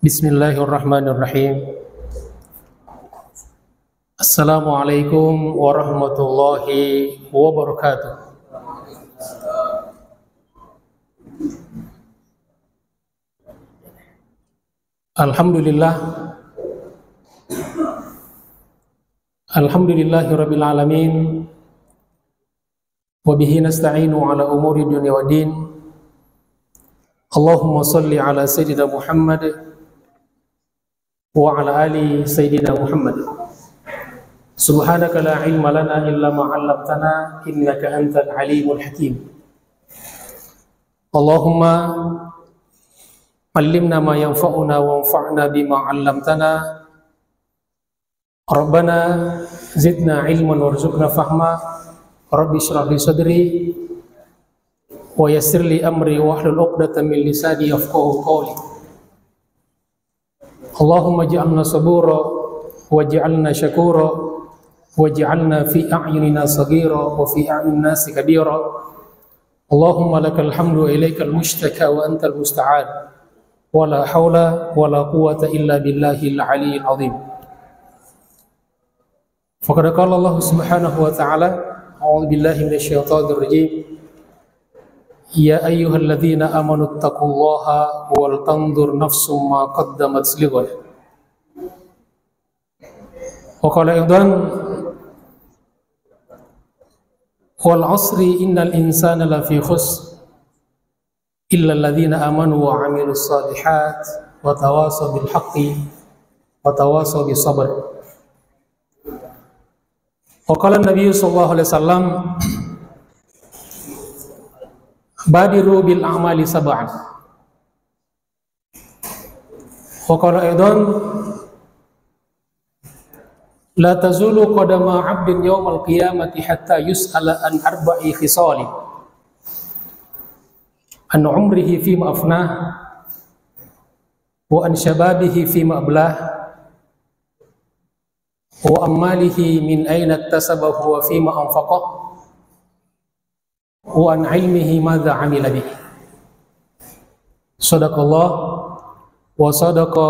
Bismillahirrahmanirrahim. Assalamualaikum warahmatullahi wabarakatuh. Alhamdulillah. Alhamdulillahirabbil alamin. Wa bihi nasta'inu ala umuri dunya waddin. Allahumma shalli ala sayyidina Muhammad wa ala ali sayyidina Muhammad. Subhanaka la ilma lana illa ma 'allamtana innaka antal alimul hakim. Allahumma allimna ma yanfa'una wanfa'na bima 'allamtana. Rabbana zidna ilman warzuqna fahma. Rabbi shrah li sadri wa yassir li amri wahlul 'uqdatam min lisani yafqahu qawli. Allahumma ij'alna sabura waj'alna syakura waj'alna fi a'yunina saghira wa fi a'yunin nasi kabira. Allahumma lakal hamdu wa ilaikal mushtaka wa antal musta'an wa la hawla wa la quwwata illa billahil aliyyil azim. Faqad qala Allah subhanahu wa ta'ala, a'udzu billahi minasyaitonir rajim. Ya ayyuhalladzina amanu taqullaha wal tanzur nafsum ma qaddamat lighad. Wa qala aidan wal 'asri innal insana lafi khusr illa alladzina amanu wa 'amilus shalihat wa tawasaw bil haqqi wa tawasaw bis sabr. Wa qala an-nabiy sallallahu alaihi wasallam badiru bil a'mali sab'an. Wa qala aidan la tazulu qadama 'abdin yawmal qiyamati hatta yus'ala an arba'i khisalin: an umrihi fima afnah, wa an shababihi fima ablah, wa ammalihi min aina iktasabahu wa fima anfaqah, wa an ilmihi madza amila bihi. Sadaqallah wa sadaqa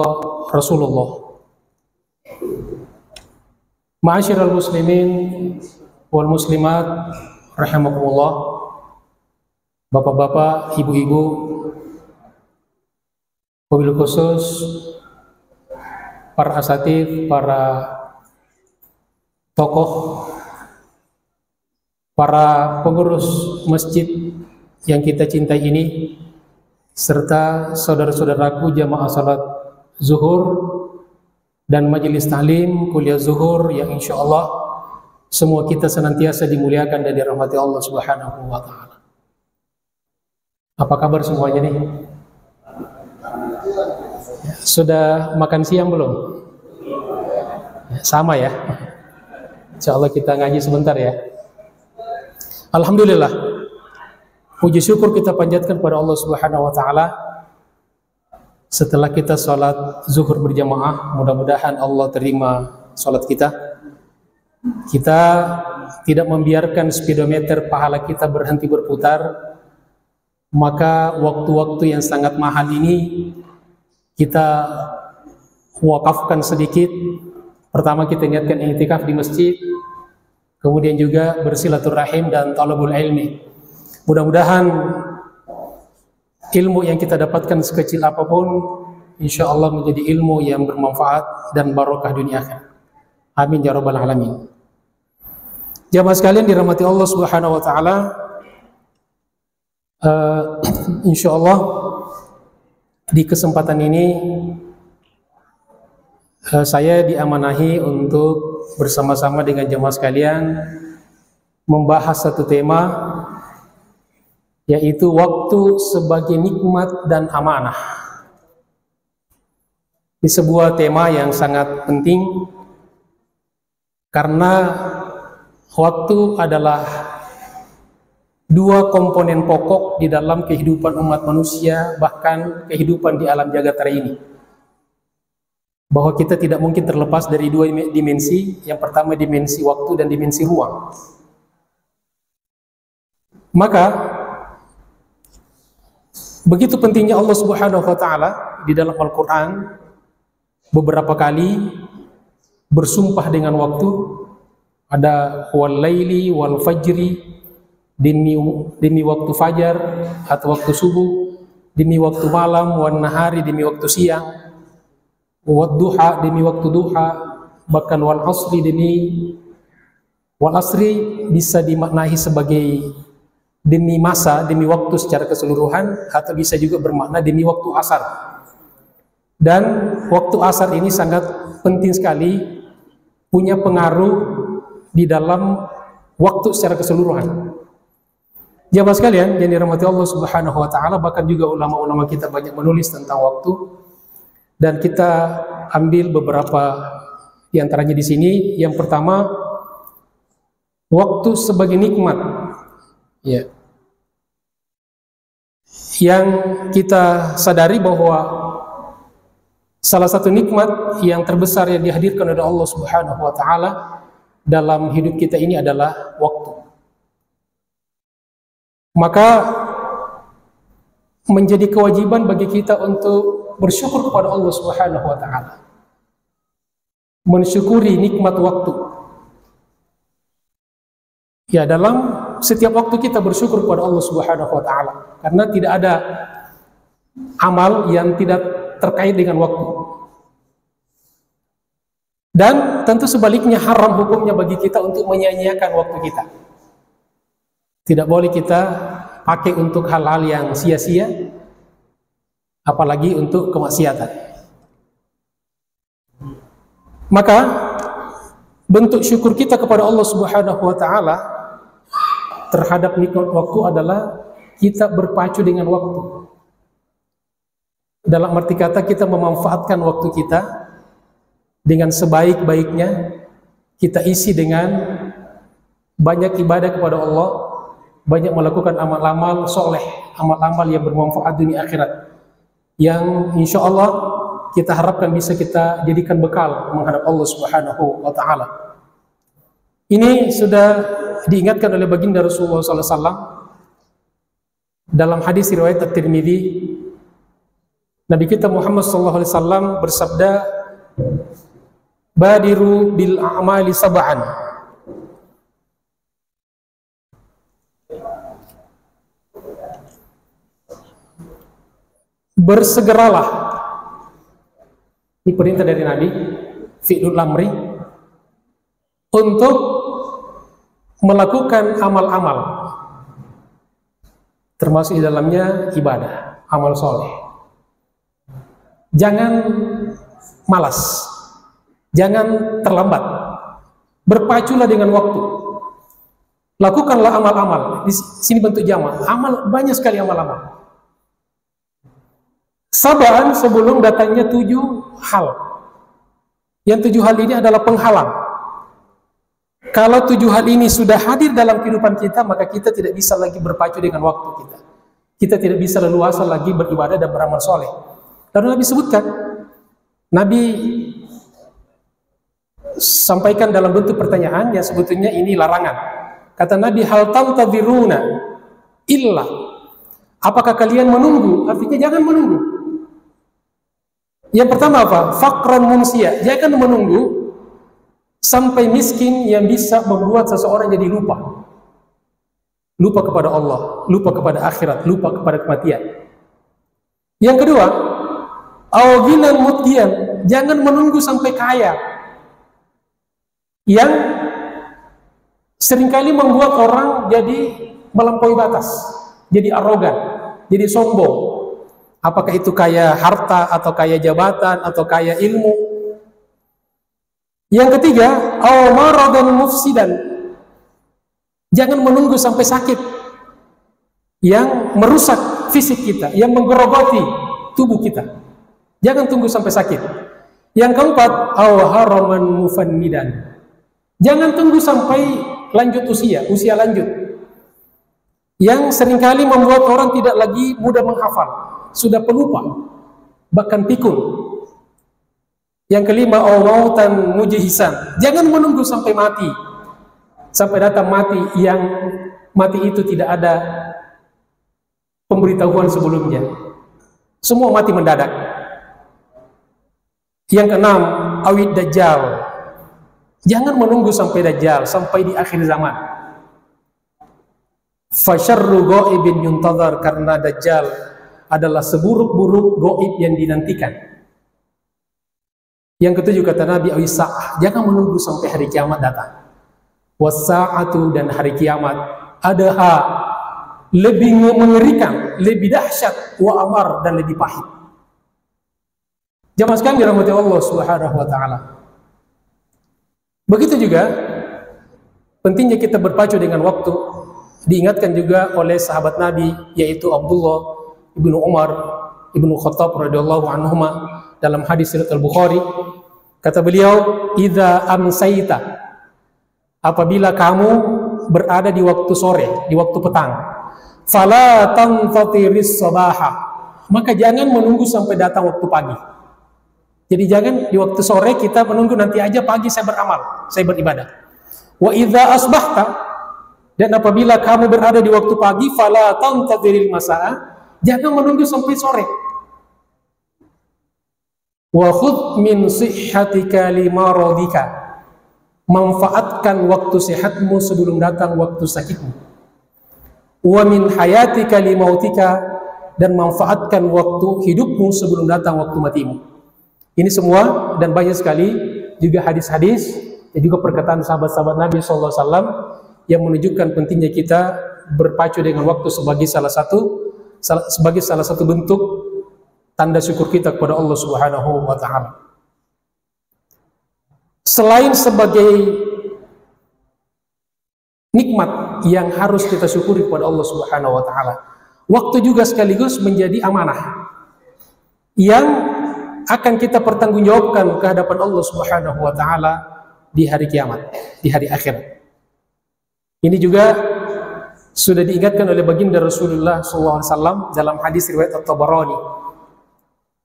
Rasulullah. Ma'asyiral muslimin wal muslimat rahimakumullah. Bapak-bapak, ibu-ibu, wabil khusus para asatidz, para tokoh, para pengurus masjid yang kita cintai ini, serta saudara-saudaraku jamaah salat zuhur dan majelis ta'lim kuliah zuhur yang insya Allah semua kita senantiasa dimuliakan dan dirahmati Allah Subhanahu wa ta'ala. Apa kabar semuanya nih? Sudah makan siang belum? Sama ya? Insya Allah kita ngaji sebentar ya. Alhamdulillah, puji syukur kita panjatkan kepada Allah Subhanahu wa ta'ala. Setelah kita sholat zuhur berjamaah, mudah-mudahan Allah terima sholat kita. Kita tidak membiarkan speedometer pahala kita berhenti berputar. Maka waktu-waktu yang sangat mahal ini kita wakafkan sedikit. Pertama kita niatkan i'tikaf di masjid, kemudian juga bersilaturahim dan talabul ilmi. Mudah-mudahan ilmu yang kita dapatkan sekecil apapun, insya Allah menjadi ilmu yang bermanfaat dan barokah dunia akhirat. Amin ya rabbal alamin. Jamaah sekalian dirahmati Allah Subhanahu wa ta'ala. Insya Allah di kesempatan ini saya diamanahi untuk bersama-sama dengan jamaah sekalian membahas satu tema, yaitu waktu sebagai nikmat dan amanah. Ini sebuah tema yang sangat penting karena waktu adalah dua komponen pokok di dalam kehidupan umat manusia, bahkan kehidupan di alam jagat raya ini. Bahwa kita tidak mungkin terlepas dari dua dimensi. Yang pertama dimensi waktu dan dimensi ruang. Maka Begitu pentingnya Allah Subhanahu wa taala di dalam Al-Qur'an beberapa kali bersumpah dengan waktu. Ada wal laili wal fajri, demi waktu fajar atau waktu subuh, demi waktu malam, wan nahari demi waktu siang, wad duha demi waktu duha, bahkan wal asri wal asri bisa dimaknai sebagai demi masa, demi waktu secara keseluruhan, atau bisa juga bermakna demi waktu asar. Dan waktu asar ini sangat penting sekali, punya pengaruh di dalam waktu secara keseluruhan. Jamaah sekalian yang dirahmati Allah Subhanahu wa taala, bahkan juga ulama-ulama kita banyak menulis tentang waktu, dan kita ambil beberapa di antaranya di sini. Yang pertama, waktu sebagai nikmat. Ya. Yang kita sadari bahwa salah satu nikmat yang terbesar yang dihadirkan oleh Allah Subhanahu wa taala dalam hidup kita ini adalah waktu. Maka menjadi kewajiban bagi kita untuk bersyukur kepada Allah Subhanahu wa taala. Mensyukuri nikmat waktu. Ya, dalam setiap waktu kita bersyukur kepada Allah Subhanahu wa taala, karena tidak ada amal yang tidak terkait dengan waktu. Dan tentu sebaliknya haram hukumnya bagi kita untuk menyia-nyiakan waktu kita. Tidak boleh kita pakai untuk hal-hal yang sia-sia, apalagi untuk kemaksiatan. Maka bentuk syukur kita kepada Allah Subhanahu wa taala terhadap nikmat waktu adalah kita berpacu dengan waktu. Dalam arti kata, kita memanfaatkan waktu kita dengan sebaik-baiknya, kita isi dengan banyak ibadah kepada Allah, banyak melakukan amal-amal soleh, amal-amal yang bermanfaat dunia akhirat, yang insya Allah kita harapkan bisa kita jadikan bekal menghadap Allah Subhanahu wa taala. Ini sudah diingatkan oleh baginda Rasulullah SAW dalam hadis riwayat At-Tirmidzi. Nabi kita Muhammad SAW bersabda, badiru bil a'mali sab'an. Bersegeralah. Ini perintah dari Nabi, fi'lul amri, untuk melakukan amal-amal, termasuk di dalamnya ibadah, amal soleh. Jangan malas, jangan terlambat, berpaculah dengan waktu. Lakukanlah amal-amal. Di sini bentuk jamak, amal, banyak sekali amal-amal. Sabaan sebelum datangnya 7 hal. Yang 7 hal ini adalah penghalang. Kalau 7 hal ini sudah hadir dalam kehidupan kita, maka kita tidak bisa lagi berpacu dengan waktu kita. Kita tidak bisa leluasa lagi beribadah dan beramal soleh. Lalu Nabi sebutkan, Nabi sampaikan dalam bentuk pertanyaan yang sebetulnya ini larangan. Kata Nabi, hal tantadhiruna illa, apakah kalian menunggu? Artinya jangan menunggu. Yang pertama apa? Faqran munsia, jangan menunggu sampai miskin yang bisa membuat seseorang jadi lupa. Lupa kepada Allah, lupa kepada akhirat, lupa kepada kematian. Yang kedua, awagilan mutdian, jangan menunggu sampai kaya, yang seringkali membuat orang jadi melampaui batas, jadi arogan, jadi sombong. Apakah itu kaya harta, atau kaya jabatan, atau kaya ilmu. Yang ketiga, maradan mufsidan, jangan menunggu sampai sakit yang merusak fisik kita, yang menggerogoti tubuh kita. Jangan tunggu sampai sakit. Yang keempat, haraman mufannidan, jangan tunggu sampai lanjut usia lanjut, yang seringkali membuat orang tidak lagi mudah menghafal, sudah pelupa, bahkan pikun. Yang kelima, mautan mujihisan, jangan menunggu sampai mati, sampai datang mati yang mati itu tidak ada pemberitahuan sebelumnya. Semua mati mendadak. Yang keenam, awid dajjal. Jangan menunggu sampai dajjal, sampai di akhir zaman. Fasyarru ghaibin yuntazar, karena dajjal adalah seburuk-buruk gaib yang dinantikan. Yang ketujuh kata Nabi, awisa'ah, jangan menunggu sampai hari kiamat datang. Wasa'atu, dan hari kiamat adaha, lebih mengerikan, lebih dahsyat, wa amar, dan lebih pahit. Jamaah sekalian dirahmati Allah Subhanahu wa taala. Begitu juga pentingnya kita berpacu dengan waktu. Diingatkan juga oleh sahabat Nabi, yaitu Abdullah ibnu Umar ibnu Khattab radhiyallahu anhuma, dalam hadis riwayat Al-Bukhari, kata beliau, idza amsaita, apabila kamu berada di waktu sore, di waktu petang, fala tantatiris sabaha, maka jangan menunggu sampai datang waktu pagi. Jadi jangan di waktu sore kita menunggu nanti aja pagi saya beramal, saya beribadah. Wa idza asbahta, dan apabila kamu berada di waktu pagi, fala tantadiril masaa, jangan menunggu sampai sore. Wa khudh min sihhatika limaradika, manfaatkan waktu sehatmu sebelum datang waktu sakitmu. Wa min hayatika limautika, dan manfaatkan waktu hidupmu sebelum datang waktu matimu. Ini semua dan banyak sekali juga hadis-hadis dan juga perkataan sahabat-sahabat Nabi SAW yang menunjukkan pentingnya kita berpacu dengan waktu sebagai salah satu bentuk tanda syukur kita kepada Allah Subhanahu wa taala. Selain sebagai nikmat yang harus kita syukuri kepada Allah Subhanahu wa taala, waktu juga sekaligus menjadi amanah yang akan kita pertanggungjawabkan ke hadapan Allah Subhanahu wa taala di hari kiamat, di hari akhirat. Ini juga sudah diingatkan oleh baginda Rasulullah SAW dalam hadis riwayat At-Tabarani.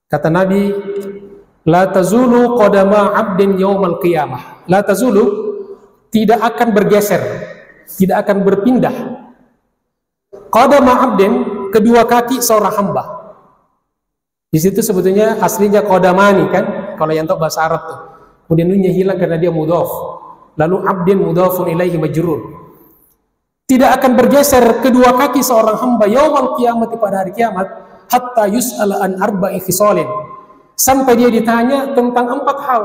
Kata Nabi, la tazulu qadama 'abdin yaumal qiyamah. La tazulu, tidak akan bergeser, tidak akan berpindah. Qadama 'abdin, kedua kaki seorang hamba. Di situ sebetulnya aslinya qadamani kan, kalau yang tahu bahasa Arab tuh. Kemudian nunnya hilang karena dia mudhaf. Lalu 'abdin mudhafun ilaihi majrur. Tidak akan bergeser kedua kaki seorang hamba yaumal qiyamah, pada hari kiamat, hatta yus'ala an arba'i khisalin, sampai dia ditanya tentang 4 hal.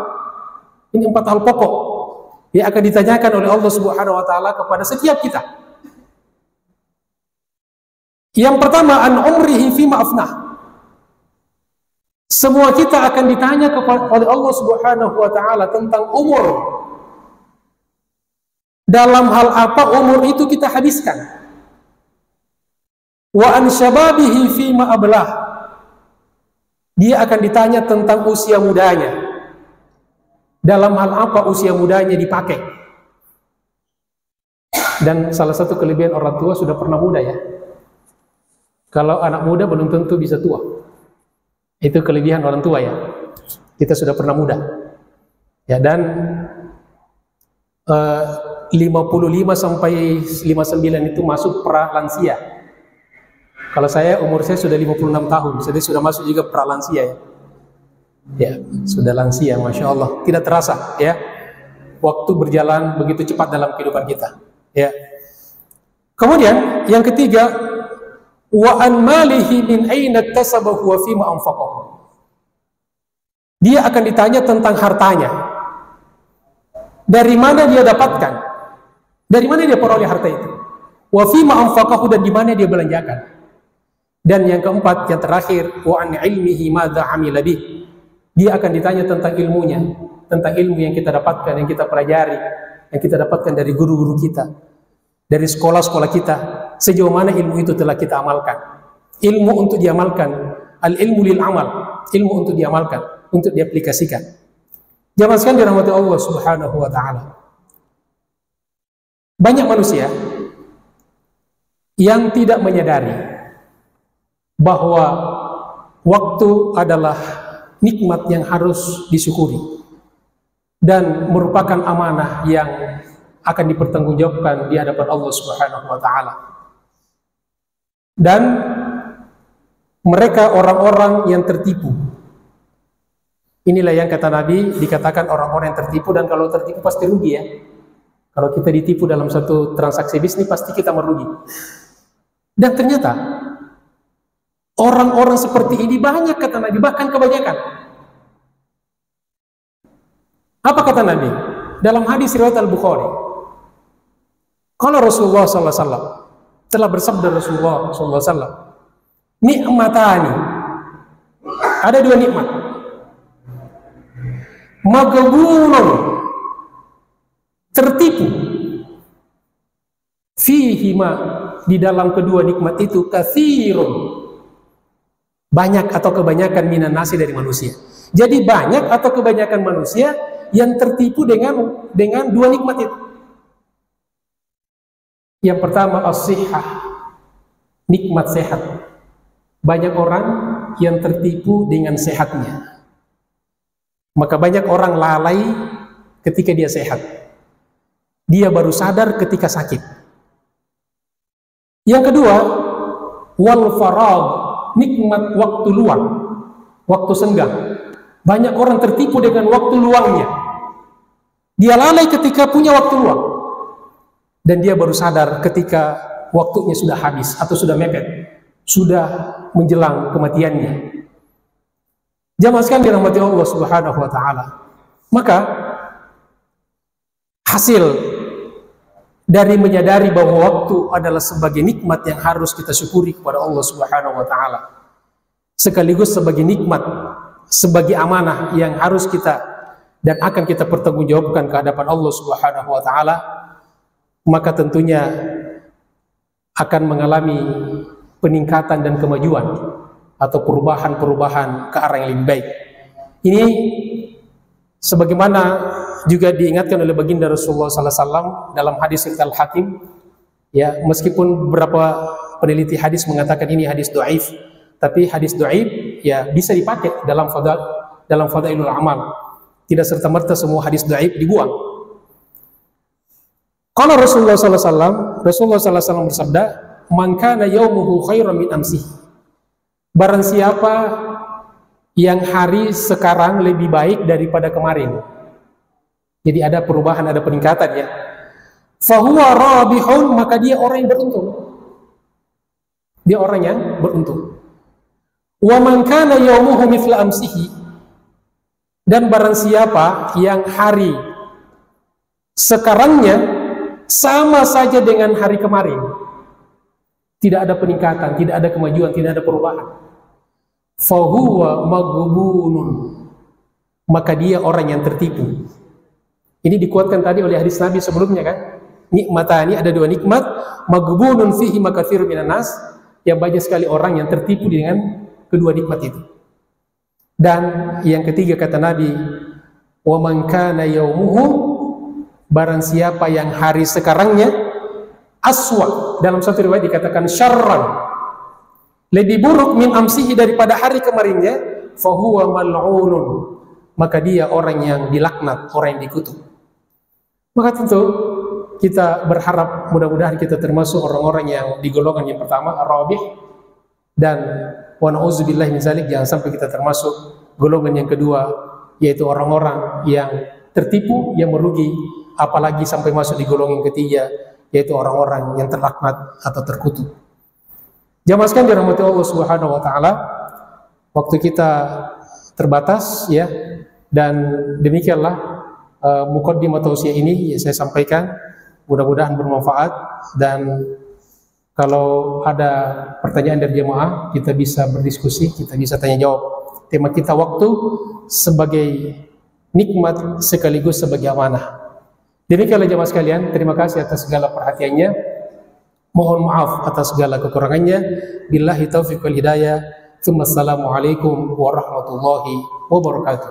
Ini 4 hal pokok yang akan ditanyakan oleh Allah Subhanahu wa taala kepada setiap kita. Yang pertama, an umrihi fima afnah. Semua kita akan ditanya oleh Allah Subhanahu wa taala tentang umur. Dalam hal apa umur itu kita habiskan. Wa an syababihi fima ablah. Dia akan ditanya tentang usia mudanya. Dalam hal apa usia mudanya dipakai. Dan salah satu kelebihan orang tua sudah pernah muda ya. Kalau anak muda belum tentu bisa tua. Itu kelebihan orang tua ya. Kita sudah pernah muda. Ya, dan 55 sampai 59 itu masuk pra lansia. Kalau umur saya sudah 56 tahun, jadi sudah masuk juga pra lansia ya. Ya, sudah lansia, Masya Allah. Tidak terasa ya. Waktu berjalan begitu cepat dalam kehidupan kita. Ya. Kemudian yang ketiga, wa an malihi min aina iktasabahu wa fima anfaqahu. Dia akan ditanya tentang hartanya. Dari mana dia dapatkan? Dari mana dia peroleh harta itu? Wa fima anfaqahu, dan di mana dia belanjakan? Dan yang keempat, yang terakhir, wa an ilmihi madza amila bih. Dia akan ditanya tentang ilmunya, tentang ilmu yang kita dapatkan, yang kita pelajari, yang kita dapatkan dari guru-guru kita, dari sekolah-sekolah kita. Sejauh mana ilmu itu telah kita amalkan? Ilmu untuk diamalkan, al-ilmu lil amal, ilmu untuk diamalkan, untuk diaplikasikan. Jamaah sekalian dirahmati Allah Subhanahu wa taala. Banyak manusia yang tidak menyadari bahwa waktu adalah nikmat yang harus disyukuri dan merupakan amanah yang akan dipertanggungjawabkan di hadapan Allah Subhanahu wa taala. Dan mereka orang-orang yang tertipu. Inilah yang kata Nabi dikatakan orang-orang yang tertipu, dan kalau tertipu pasti rugi ya. Kalau kita ditipu dalam satu transaksi bisnis pasti kita merugi. Dan ternyata orang-orang seperti ini banyak kata Nabi, bahkan kebanyakan. Apa kata Nabi? Dalam hadis riwayat Al-Bukhari, kalau Rasulullah SAW telah bersabda, Rasulullah SAW, nikmatani, ada dua nikmat, maghbunun, tertipu, fihima, di dalam kedua nikmat itu, katsirun, banyak atau kebanyakan, minan nasi, dari manusia. Jadi banyak atau kebanyakan manusia yang tertipu dengan dua nikmat itu. Yang pertama as-sihhah, nikmat sehat. Banyak orang yang tertipu dengan sehatnya. Maka banyak orang lalai ketika dia sehat. Dia baru sadar ketika sakit. Yang kedua, wal faragh, nikmat waktu luang, waktu senggang. Banyak orang tertipu dengan waktu luangnya. Dia lalai ketika punya waktu luang, dan dia baru sadar ketika waktunya sudah habis atau sudah mepet, sudah menjelang kematiannya. Jamaah sekalian dirahmati Allah Subhanahu wa taala. Maka hasil dari menyadari bahwa waktu adalah sebagai nikmat yang harus kita syukuri kepada Allah Subhanahu wa taala, sekaligus sebagai nikmat, sebagai amanah yang harus kita dan akan kita pertanggungjawabkan ke hadapan Allah Subhanahu wa taala, maka tentunya akan mengalami peningkatan dan kemajuan atau perubahan-perubahan ke arah yang lebih baik. Ini sebagaimana juga diingatkan oleh baginda Rasulullah SAW dalam hadis Al-Hakim, ya, meskipun beberapa peneliti hadis mengatakan ini hadis dhaif, tapi hadis dhaif ya bisa dipakai dalam fadailul amal. Tidak serta-merta semua hadis dhaif dibuang. Kalau Rasulullah SAW bersabda, "Man kana yaumuhu khairan min amsihi." Barang siapa yang hari sekarang lebih baik daripada kemarin. Jadi ada perubahan, ada peningkatan ya. Fahuwa rabihun, maka dia orang yang beruntung. Dia orang yang beruntung. Wa man kana yaumuhu mithla amsihi, dan barang siapa yang hari sekarangnya sama saja dengan hari kemarin, tidak ada peningkatan, tidak ada kemajuan, tidak ada perubahan, fahuwa maghbunun, maka dia orang yang tertipu. Ini dikuatkan tadi oleh hadis Nabi sebelumnya kan, nikmatani, ada dua nikmat, maghbunun fihi makatsirun minan nas, yang banyak sekali orang yang tertipu dengan kedua nikmat itu. Dan yang ketiga kata Nabi, wa man kana yaumuhu, barang siapa yang hari sekarangnya aswa, dalam satu riwayat dikatakan syarran, lebih buruk min amsihi, daripada hari kemarinnya, fahuwa mal'unun, maka dia orang yang dilaknat, orang yang dikutuk. Maka tentu kita berharap mudah-mudahan kita termasuk orang-orang yang di golongan yang pertama, ar-rabih, dan wa na'udzubillah min zalik, jangan sampai kita termasuk golongan yang kedua, yaitu orang-orang yang tertipu, yang merugi, apalagi sampai masuk di golongan yang ketiga, yaitu orang-orang yang terlaknat atau terkutuk. Jamaah sekalian dirahmati Allah Subhanahu wa taala, waktu kita terbatas ya, dan demikianlah muqaddimah tausiah ini saya sampaikan, mudah-mudahan bermanfaat, dan kalau ada pertanyaan dari jemaah kita bisa berdiskusi, kita bisa tanya jawab. Tema kita waktu sebagai nikmat sekaligus sebagai amanah. Demikianlah jemaah sekalian, terima kasih atas segala perhatiannya. Mohon maaf atas segala kekurangannya. Billahi taufiq wal hidayah. Assalamualaikum warahmatullahi wabarakatuh.